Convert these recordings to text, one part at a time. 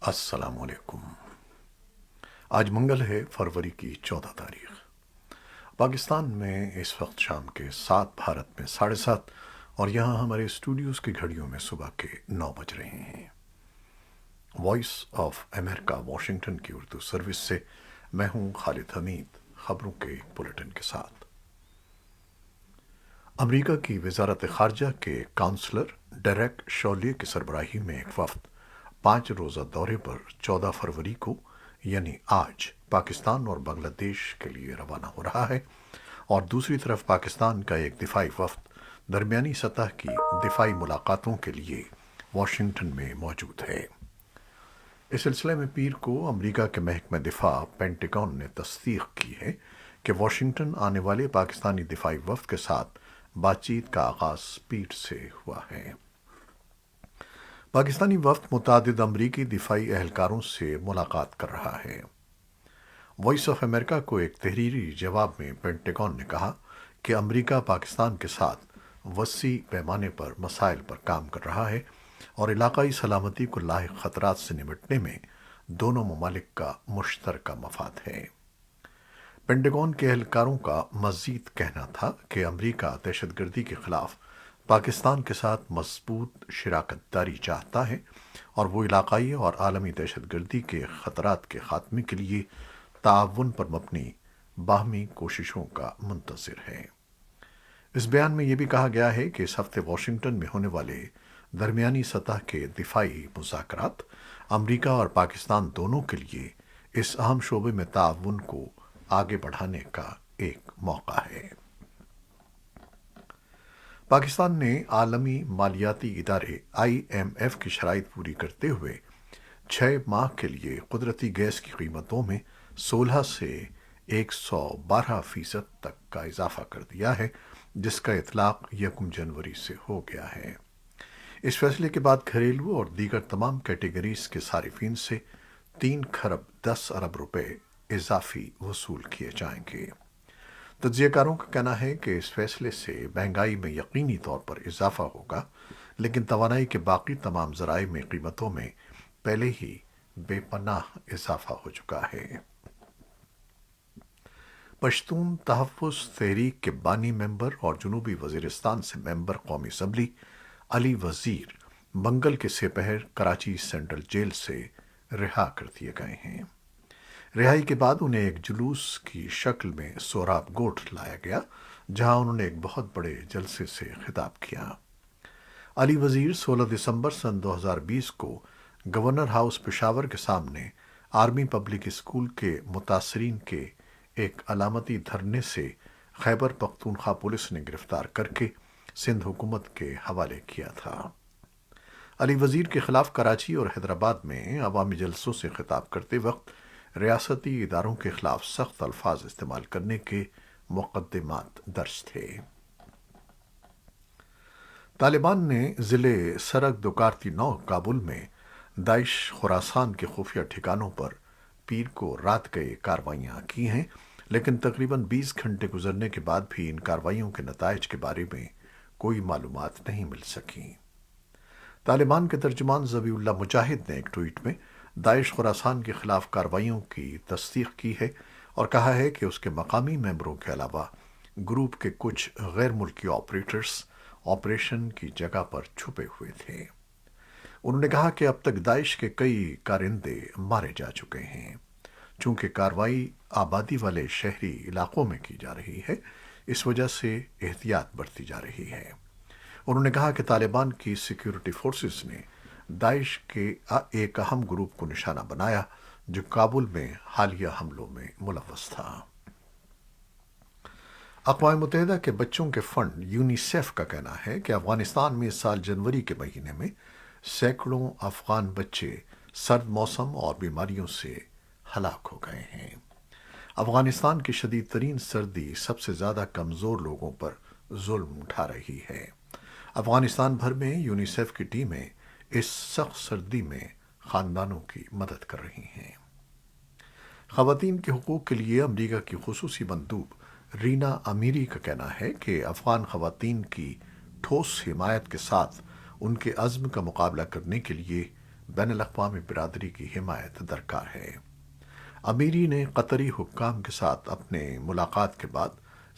السلام علیکم۔ آج منگل ہے، فروری کی 14 تاریخ۔ پاکستان میں اس وقت شام کے 7، بھارت میں 7:30 اور یہاں ہمارے اسٹوڈیوز کی گھڑیوں میں صبح کے 9 بج رہے ہیں۔ وائس آف امریکہ واشنگٹن کی اردو سروس سے میں ہوں خالد حمید، خبروں کے ایک بلیٹن کے ساتھ۔ امریکہ کی وزارت خارجہ کے کونسلر ڈیریک شولیے کی سربراہی میں ایک وفد 5 روزہ دورے پر 14 فروری کو یعنی آج پاکستان اور بنگلہ دیش کے لیے روانہ ہو رہا ہے، اور دوسری طرف پاکستان کا ایک دفاعی وفد درمیانی سطح کی دفاعی ملاقاتوں کے لیے واشنگٹن میں موجود ہے۔ اس سلسلے میں پیر کو امریکہ کے محکمہ دفاع پینٹاگن نے تصدیق کی ہے کہ واشنگٹن آنے والے پاکستانی دفاعی وفد کے ساتھ بات چیت کا آغاز پیر سے ہوا ہے۔ پاکستانی وفد متعدد امریکی دفاعی اہلکاروں سے ملاقات کر رہا ہے۔ وائس آف امریکہ کو ایک تحریری جواب میں پینٹاگن نے کہا کہ امریکہ پاکستان کے ساتھ وسیع پیمانے پر مسائل پر کام کر رہا ہے اور علاقائی سلامتی کو لاحق خطرات سے نمٹنے میں دونوں ممالک کا مشترکہ مفاد ہے۔ پینٹاگن کے اہلکاروں کا مزید کہنا تھا کہ امریکہ دہشت گردی کے خلاف پاکستان کے ساتھ مضبوط شراکت داری چاہتا ہے اور وہ علاقائی اور عالمی دہشت گردی کے خطرات کے خاتمے کے لیے تعاون پر مبنی باہمی کوششوں کا منتظر ہے۔ اس بیان میں یہ بھی کہا گیا ہے کہ اس ہفتے واشنگٹن میں ہونے والے درمیانی سطح کے دفاعی مذاکرات امریکہ اور پاکستان دونوں کے لیے اس اہم شعبے میں تعاون کو آگے بڑھانے کا ایک موقع ہے۔ پاکستان نے عالمی مالیاتی ادارے IMF کی شرائط پوری کرتے ہوئے 6 ماہ کے لیے قدرتی گیس کی قیمتوں میں 16 سے 112% تک کا اضافہ کر دیا ہے، جس کا اطلاق 1 جنوری سے ہو گیا ہے۔ اس فیصلے کے بعد گھریلو اور دیگر تمام کیٹیگریز کے صارفین سے 3 کھرب 10 ارب روپے اضافی وصول کیے جائیں گے۔ تجزیہ کاروں کا کہنا ہے کہ اس فیصلے سے مہنگائی میں یقینی طور پر اضافہ ہوگا، لیکن توانائی کے باقی تمام ذرائع میں قیمتوں میں پہلے ہی بے پناہ اضافہ ہو چکا ہے۔ پشتون تحفظ تحریک کے بانی ممبر اور جنوبی وزیرستان سے ممبر قومی اسمبلی علی وزیر منگل کے سپہر کراچی سینٹرل جیل سے رہا کر دیے گئے ہیں۔ رہائی کے بعد انہیں ایک جلوس کی شکل میں سوراب گوٹھ لایا گیا، جہاں انہوں نے ایک بہت بڑے جلسے سے خطاب کیا۔ علی وزیر 16 دسمبر سن 2020 کو گورنر ہاؤس پشاور کے سامنے آرمی پبلک اسکول کے متاثرین کے ایک علامتی دھرنے سے خیبر پختونخوا پولیس نے گرفتار کر کے سندھ حکومت کے حوالے کیا تھا۔ علی وزیر کے خلاف کراچی اور حیدرآباد میں عوامی جلسوں سے خطاب کرتے وقت ریاستی اداروں کے خلاف سخت الفاظ استعمال کرنے کے مقدمات درج تھے۔ طالبان نے ضلع سرگ دوکارتی 9 کابل میں داعش خراسان کے خفیہ ٹھکانوں پر پیر کو رات گئے کارروائیاں کی ہیں، لیکن تقریباً 20 گھنٹے گزرنے کے بعد بھی ان کارروائیوں کے نتائج کے بارے میں کوئی معلومات نہیں مل سکیں۔ طالبان کے ترجمان ذبیح اللہ مجاہد نے ایک ٹویٹ میں داعش خراسان کے خلاف کارروائیوں کی تصدیق کی ہے اور کہا ہے کہ اس کے مقامی ممبروں کے علاوہ گروپ کے کچھ غیر ملکی آپریٹرز آپریشن کی جگہ پر چھپے ہوئے تھے۔ انہوں نے کہا کہ اب تک داعش کے کئی کارندے مارے جا چکے ہیں۔ چونکہ کارروائی آبادی والے شہری علاقوں میں کی جا رہی ہے، اس وجہ سے احتیاط برتی جا رہی ہے۔ انہوں نے کہا کہ طالبان کی سیکیورٹی فورسز نے داعش کے ایک اہم گروپ کو نشانہ بنایا جو کابل میں حالیہ حملوں میں ملوث تھا۔ اقوام متحدہ کے بچوں کے فنڈ یونیسیف کا کہنا ہے کہ افغانستان میں اس سال جنوری کے مہینے میں سینکڑوں افغان بچے سرد موسم اور بیماریوں سے ہلاک ہو گئے ہیں۔ افغانستان کی شدید ترین سردی سب سے زیادہ کمزور لوگوں پر ظلم اٹھا رہی ہے۔ افغانستان بھر میں یونیسیف کی ٹیمیں اس سخت سردی میں خاندانوں کی مدد کر رہی ہیں۔ خواتین کے حقوق کے لیے امریکہ کی خصوصی مندوب رینا امیری کا کہنا ہے کہ افغان خواتین کی ٹھوس حمایت کے ساتھ ان کے عزم کا مقابلہ کرنے کے لیے بین الاقوامی برادری کی حمایت درکار ہے۔ امیری نے قطری حکام کے ساتھ اپنے ملاقات کے بعد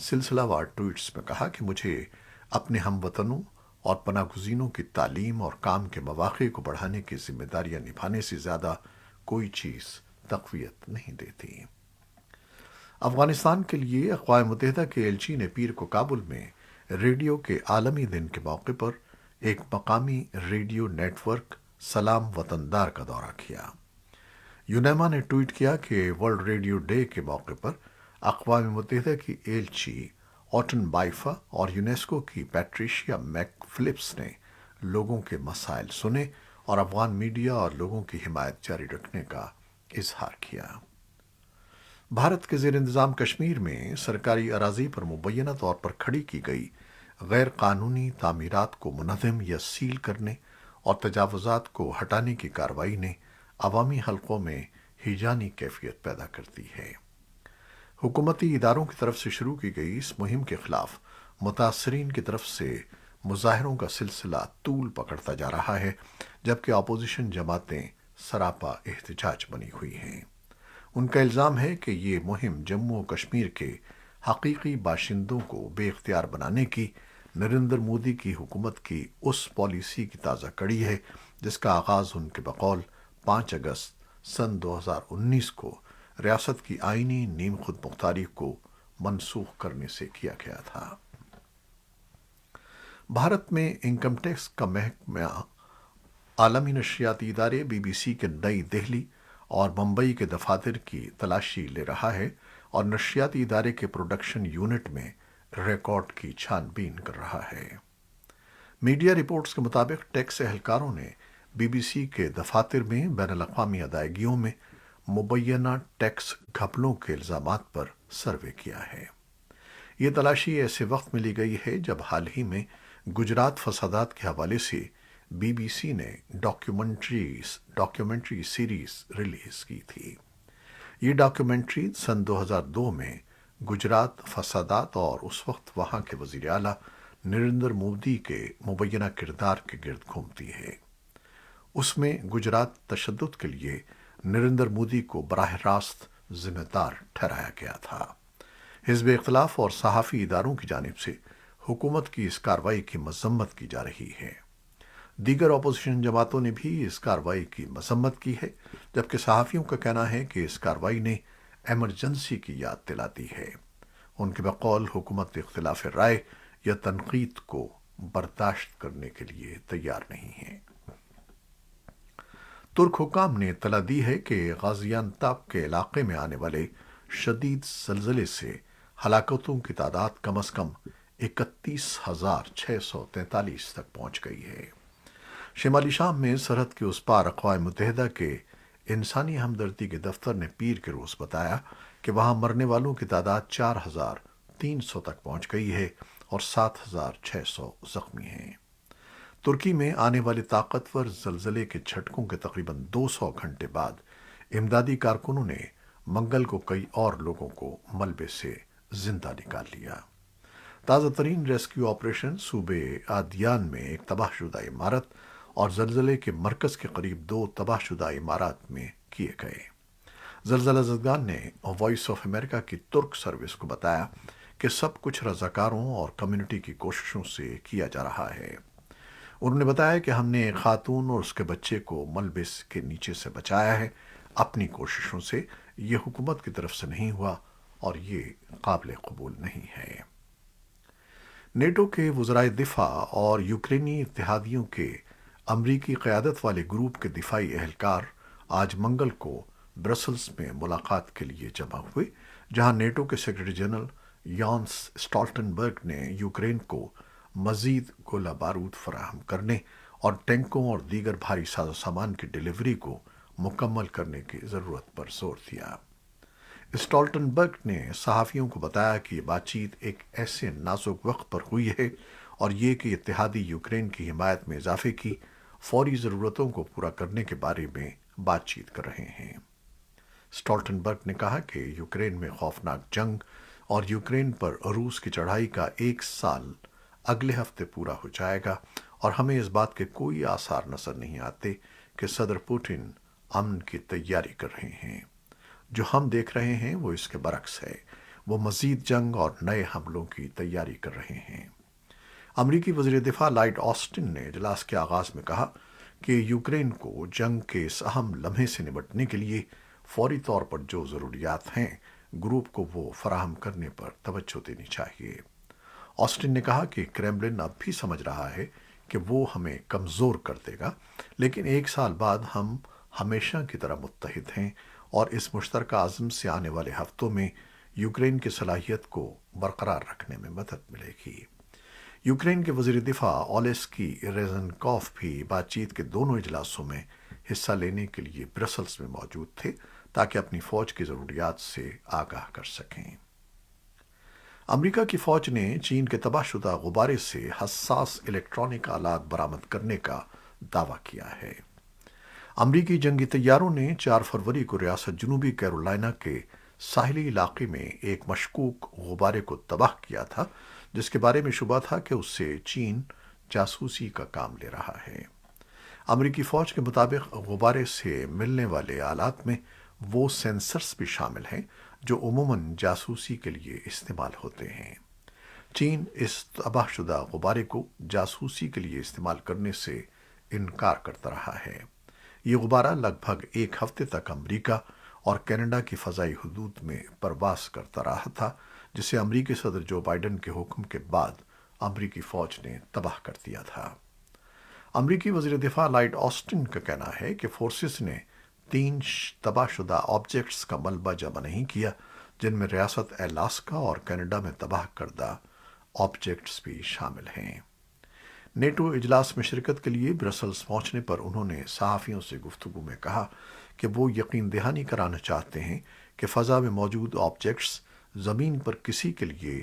سلسلہ وار ٹویٹس میں کہا کہ مجھے اپنے ہم وطنوں اور پناہ گزینوں کی تعلیم اور کام کے مواقع کو بڑھانے کی ذمہ داریاں نبھانے سے زیادہ کوئی چیز تقویت نہیں دیتی۔ افغانستان کے لیے اقوام متحدہ کے ایلچی نے پیر کو کابل میں ریڈیو کے عالمی دن کے موقع پر ایک مقامی ریڈیو نیٹ ورک سلام وطندار کا دورہ کیا۔ یونیما نے ٹویٹ کیا کہ ورلڈ ریڈیو ڈے کے موقع پر اقوام متحدہ کی ایلچی اوٹن بائفا اور یونیسکو کی پیٹریشیا میک فلپس نے لوگوں کے مسائل سنے اور افغان میڈیا اور لوگوں کی حمایت جاری رکھنے کا اظہار کیا۔ بھارت کے زیر انتظام کشمیر میں سرکاری اراضی پر مبینہ طور پر کھڑی کی گئی غیر قانونی تعمیرات کو منہدم یا سیل کرنے اور تجاوزات کو ہٹانے کی کارروائی نے عوامی حلقوں میں ہیجانی کیفیت پیدا کرتی ہے۔ حکومتی اداروں کی طرف سے شروع کی گئی اس مہم کے خلاف متاثرین کی طرف سے مظاہروں کا سلسلہ طول پکڑتا جا رہا ہے، جبکہ اپوزیشن جماعتیں سراپا احتجاج بنی ہوئی ہیں۔ ان کا الزام ہے کہ یہ مہم جموں و کشمیر کے حقیقی باشندوں کو بے اختیار بنانے کی نریندر مودی کی حکومت کی اس پالیسی کی تازہ کڑی ہے جس کا آغاز ان کے بقول 5 اگست سن 2019 کو ریاست کی آئینی نیم خود مختاری کو منسوخ کرنے سے کیا گیا تھا۔ بھارت میں انکم ٹیکس کا محکمہ عالمی نشریاتی ادارے بی بی سی کے نئی دہلی اور ممبئی کے دفاتر کی تلاشی لے رہا ہے اور نشریاتی ادارے کے پروڈکشن یونٹ میں ریکارڈ کی چھان بین کر رہا ہے۔ میڈیا رپورٹس کے مطابق ٹیکس اہلکاروں نے بی بی سی کے دفاتر میں بین الاقوامی ادائیگیوں میں مبینہ ٹیکس گھپلوں کے الزامات پر سروے کیا ہے۔ یہ تلاشی ایسے وقت میں لی گئی ہے جب حال ہی میں گجرات فسادات کے حوالے سے بی بی سی نے ڈاکیومنٹری سیریز ریلیز کی تھی۔ یہ ڈاکیومنٹری سن 2002 میں گجرات فسادات اور اس وقت وہاں کے وزیر اعلیٰ نریندر مودی کے مبینہ کردار کے گرد گھومتی ہے۔ اس میں گجرات تشدد کے لیے نریندر مودی کو براہ راست ذمہ دار ٹھہرایا گیا تھا۔ حزب اختلاف اور صحافی اداروں کی جانب سے حکومت کی اس کارروائی کی مذمت کی جا رہی ہے۔ دیگر اپوزیشن جماعتوں نے بھی اس کارروائی کی مذمت کی ہے، جبکہ صحافیوں کا کہنا ہے کہ اس کارروائی نے ایمرجنسی کی یاد دلاتی ہے۔ ان کے بقول حکومت اختلاف رائے یا تنقید کو برداشت کرنے کے لیے تیار نہیں ہے۔ ترک حکام نے اطلاع دی ہے کہ غازیانتاپ کے علاقے میں آنے والے شدید زلزلے سے ہلاکتوں کی تعداد کم از کم 31,643 تک پہنچ گئی ہے۔ شمالی شام میں سرحد کے اس پار اقوام متحدہ کے انسانی ہمدردی کے دفتر نے پیر کے روز بتایا کہ وہاں مرنے والوں کی تعداد 4,300 تک پہنچ گئی ہے اور 7,600 زخمی ہیں۔ ترکی میں آنے والے طاقتور زلزلے کے جھٹکوں کے تقریباً 200 گھنٹے بعد امدادی کارکنوں نے منگل کو کئی اور لوگوں کو ملبے سے زندہ نکال لیا۔ تازہ ترین ریسکیو آپریشن صوبے آدیان میں ایک تباہ شدہ عمارت اور زلزلے کے مرکز کے قریب 2 تباہ شدہ عمارات میں کیے گئے۔ زلزلہ زدگان نے وائس آف امریکہ کی ترک سروس کو بتایا کہ سب کچھ رضاکاروں اور کمیونٹی کی کوششوں سے کیا جا رہا ہے۔ انہوں نے بتایا کہ ہم نے ایک خاتون اور اس کے بچے کو ملبے کے نیچے سے بچایا ہے۔ اپنی کوششوں سے یہ حکومت کی طرف سے نہیں ہوا اور یہ قابل قبول نہیں ہے۔ نیٹو کے وزرائے دفاع اور یوکرینی اتحادیوں کے امریکی قیادت والے گروپ کے دفاعی اہلکار آج منگل کو برسلز میں ملاقات کے لیے جمع ہوئے، جہاں نیٹو کے سیکرٹری جنرل یانس اسٹالٹنبرگ نے یوکرین کو مزید گولہ بارود فراہم کرنے اور ٹینکوں اور دیگر بھاری ساز و سامان کی ڈیلیوری کو مکمل کرنے کی ضرورت پر زور دیا۔ اسٹالٹنبرگ نے صحافیوں کو بتایا کہ یہ بات چیت ایک ایسے نازک وقت پر ہوئی ہے اور یہ کہ اتحادی یوکرین کی حمایت میں اضافے کی فوری ضرورتوں کو پورا کرنے کے بارے میں بات چیت کر رہے ہیں۔ اسٹالٹنبرگ نے کہا کہ یوکرین میں خوفناک جنگ اور یوکرین پر روس کی چڑھائی کا 1 سال اگلے ہفتے پورا ہو جائے گا اور ہمیں اس بات کے کوئی آثار نظر نہیں آتے کہ صدر پوٹن امن کی تیاری کر رہے ہیں۔ جو ہم دیکھ رہے ہیں وہ اس کے برعکس ہے، وہ مزید جنگ اور نئے حملوں کی تیاری کر رہے ہیں۔ امریکی وزیر دفاع لائٹ آسٹن نے اجلاس کے آغاز میں کہا کہ یوکرین کو جنگ کے اس اہم لمحے سے نمٹنے کے لیے فوری طور پر جو ضروریات ہیں گروپ کو وہ فراہم کرنے پر توجہ دینی چاہیے۔ آسٹن نے کہا کہ کریملن اب بھی سمجھ رہا ہے کہ وہ ہمیں کمزور کر دے گا، لیکن ایک سال بعد ہم ہمیشہ کی طرح متحد ہیں اور اس مشترکہ عزم سے آنے والے ہفتوں میں یوکرین کی صلاحیت کو برقرار رکھنے میں مدد ملے گی۔ یوکرین کے وزیر دفاع اولیسکی ریزنکوف بھی بات چیت کے دونوں اجلاسوں میں حصہ لینے کے لیے برسلز میں موجود تھے تاکہ اپنی فوج کی ضروریات سے آگاہ کر سکیں۔ امریکہ کی فوج نے چین کے تباہ شدہ غبارے سے حساس الیکٹرانک آلات برآمد کرنے کا دعویٰ کیا ہے۔ امریکی جنگی طیاروں نے 4 فروری کو ریاست جنوبی کیرولائنا کے ساحلی علاقے میں ایک مشکوک غبارے کو تباہ کیا تھا، جس کے بارے میں شبہ تھا کہ اس سے چین جاسوسی کا کام لے رہا ہے۔ امریکی فوج کے مطابق غبارے سے ملنے والے آلات میں وہ سینسرز بھی شامل ہیں جو عموماً جاسوسی کے لیے استعمال ہوتے ہیں۔ چین اس تباہ شدہ غبارے کو جاسوسی کے لیے استعمال کرنے سے انکار کرتا رہا ہے۔ یہ غبارہ لگ بھگ ایک ہفتے تک امریکہ اور کینیڈا کی فضائی حدود میں پرواز کرتا رہا تھا، جسے امریکی صدر جو بائیڈن کے حکم کے بعد امریکی فوج نے تباہ کر دیا تھا۔ امریکی وزیر دفاع لائٹ آسٹن کا کہنا ہے کہ فورسز نے 3 تباہ شدہ آبجیکٹس کا ملبہ جمع نہیں کیا، جن میں ریاست الاسکا اور کینیڈا میں تباہ کردہ آبجیکٹس بھی شامل ہیں۔ نیٹو اجلاس میں شرکت کے لیے برسلز پہنچنے پر انہوں نے صحافیوں سے گفتگو میں کہا کہ وہ یقین دہانی کرانا چاہتے ہیں کہ فضا میں موجود آبجیکٹس زمین پر کسی کے لیے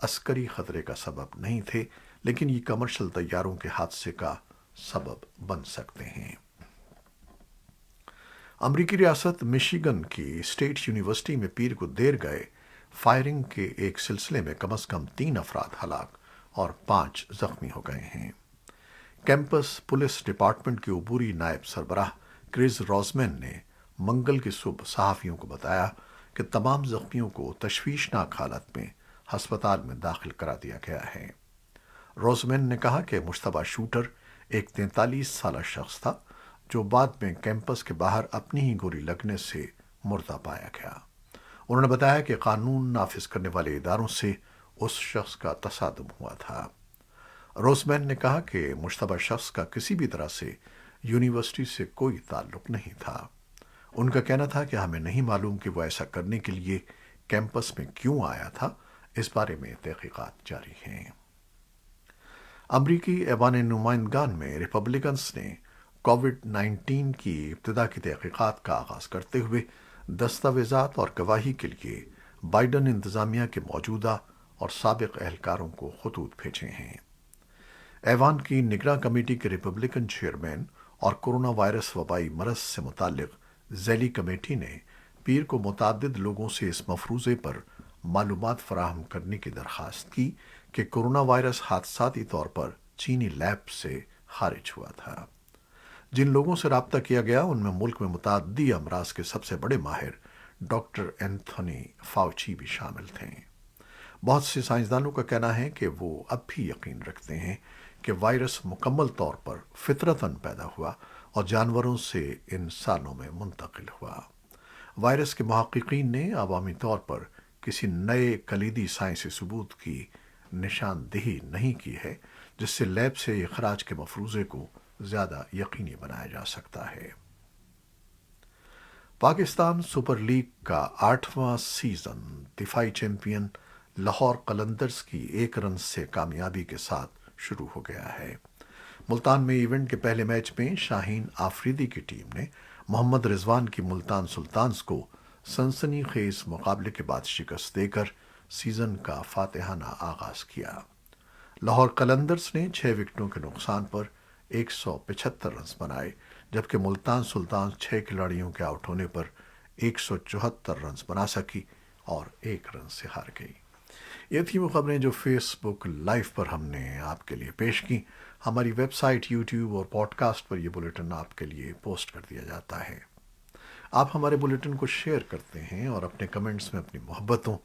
عسکری خطرے کا سبب نہیں تھے، لیکن یہ کمرشل طیاروں کے حادثے کا سبب بن سکتے ہیں۔ امریکی ریاست مشیگن کی اسٹیٹ یونیورسٹی میں پیر کو دیر گئے فائرنگ کے ایک سلسلے میں کم از کم 3 افراد ہلاک اور 5 زخمی ہو گئے ہیں۔ کیمپس پولیس ڈپارٹمنٹ کے عبوری نائب سربراہ کرس روزمین نے منگل کی صبح صحافیوں کو بتایا کہ تمام زخمیوں کو تشویشناک حالت میں ہسپتال میں داخل کرا دیا گیا ہے۔ روزمین نے کہا کہ مشتبہ شوٹر ایک 43 سالہ شخص تھا جو بعد میں کیمپس کے باہر اپنی ہی گولی لگنے سے مردہ پایا گیا۔ انہوں نے بتایا کہ قانون نافذ کرنے والے اداروں سے اس شخص کا تصادم ہوا تھا۔ روزمین نے کہا کہ مشتبہ شخص کا کسی بھی طرح سے یونیورسٹی سے کوئی تعلق نہیں تھا۔ ان کا کہنا تھا کہ ہمیں نہیں معلوم کہ وہ ایسا کرنے کے لیے کیمپس میں کیوں آیا تھا، اس بارے میں تحقیقات جاری ہیں۔ امریکی ایوان نمائندگان میں ریپبلکنز نے کووڈ-19 کی ابتدا کی تحقیقات کا آغاز کرتے ہوئے دستاویزات اور گواہی کے لیے بائیڈن انتظامیہ کے موجودہ اور سابق اہلکاروں کو خطوط بھیجے ہیں۔ ایوان کی نگراں کمیٹی کے ریپبلکن چیئرمین اور کورونا وائرس وبائی مرض سے متعلق ذیلی کمیٹی نے پیر کو متعدد لوگوں سے اس مفروضے پر معلومات فراہم کرنے کی درخواست کی کہ کورونا وائرس حادثاتی طور پر چینی لیب سے خارج ہوا تھا۔ جن لوگوں سے رابطہ کیا گیا ان میں ملک میں متعدی امراض کے سب سے بڑے ماہر ڈاکٹر اینتھونی فاؤچی بھی شامل تھے۔ بہت سے سائنسدانوں کا کہنا ہے کہ وہ اب بھی یقین رکھتے ہیں کہ وائرس مکمل طور پر فطرتاً پیدا ہوا اور جانوروں سے انسانوں میں منتقل ہوا۔ وائرس کے محققین نے عوامی طور پر کسی نئے کلیدی سائنسی ثبوت کی نشاندہی نہیں کی ہے جس سے لیب سے اخراج کے مفروضے کو زیادہ یقینی بنایا جا سکتا ہے۔ پاکستان سپر لیگ کا 8واں سیزن دفاعی چیمپئن لاہور قلندرز کی 1 رن سے کامیابی کے ساتھ شروع ہو گیا ہے۔ ملتان میں ایونٹ کے پہلے میچ میں شاہین آفریدی کی ٹیم نے محمد رضوان کی ملتان سلطانز کو سنسنی خیز مقابلے کے بعد شکست دے کر سیزن کا فاتحانہ آغاز کیا۔ لاہور قلندرز نے 6 وکٹوں کے نقصان پر 175 رنز بنائے، جبکہ ملتان سلطانز 6 کھلاڑیوں کے آؤٹ ہونے پر 174 رنز بنا سکی اور 1 رن سے ہار گئی۔ یہ تھی وہ خبریں جو فیس بک لائیو پر ہم نے آپ کے لیے پیش کی۔ ہماری ویب سائٹ، یوٹیوب اور پوڈکاسٹ پر یہ بلیٹن آپ کے لیے پوسٹ کر دیا جاتا ہے۔ آپ ہمارے بلیٹن کو شیئر کرتے ہیں اور اپنے کمنٹس میں اپنی محبتوں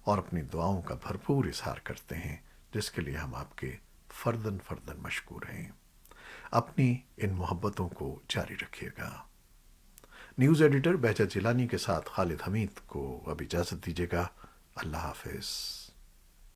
اور اپنی دعاؤں کا بھرپور اظہار کرتے ہیں، جس کے لیے ہم آپ کے فردن فردن مشکور ہیں۔ اپنی ان محبتوں کو جاری رکھیے گا۔ نیوز ایڈیٹر بہجت جیلانی کے ساتھ خالد حمید کو اب اجازت دیجیے گا۔ اللہ حافظ۔